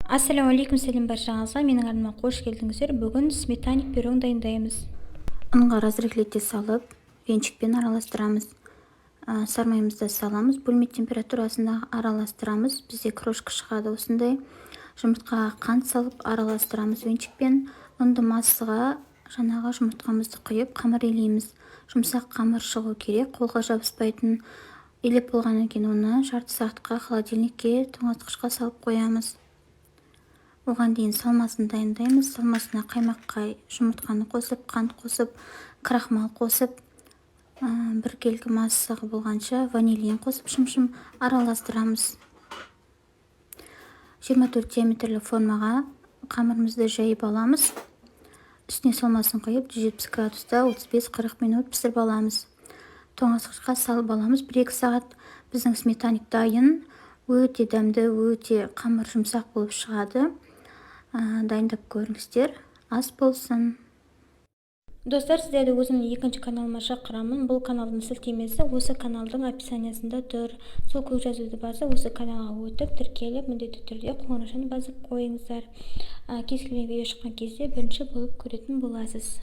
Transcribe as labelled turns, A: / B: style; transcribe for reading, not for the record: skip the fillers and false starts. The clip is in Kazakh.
A: Ассалаумағалейкум, сәлем баршаңызға. Менің арнама қош келдіңіздер. Бүгін сметаник пирог дайындаймыз.
B: Ұнға разрыхлите салып, венчикпен араластырамыз. Сармайымызды саламыз, бөлме температурасында араластырамыз. Бізде крошка шығады осындай. Жұмыртқаға қант салып араластырамыз венчикпен. Ұнды массаға жаңағы жұмыртқамызды құйып қамыр илейміз. Жұмсақ қамыр шығу керек, қолға жабыспайтын. Илеп болғаннан кейін оны жарты сағатқа холодильникке тоңазытқышқа салып қоямыз. Оған дейін салмасын дайындаймыз. Салмасына қаймаққа жұмыртқаны қосып, қант қосып, крахмал қосып, бір келгі массаға болғанша ванилин қосып шым-шым араластырамыз. 24 диаметрлі формаға қамырымызды жайып аламыз. Үстіне салмасын қойып 170 градуста 35-40 минут пісіріп аламыз. Тоңазытқышқа салып аламыз. 1-2 сағат біздің сметаник дайын. Өте дәмді, өте қамыр жұмсақ болып шығады. Дайындап көріңіздер. Ас болсын.
A: Достар, сіздерді өзімнің екінші каналыма шақырамын. Бұл каналдың сілтемесі осы каналдың описаниясында тұр. Сол көк жазуды басып, осы каналға өтіп, тіркеліп, міндетті түрде қоңыраушаны басып қойыңыздар. Кез келген видео шыққан кезде бірінші болып көретін боласыз.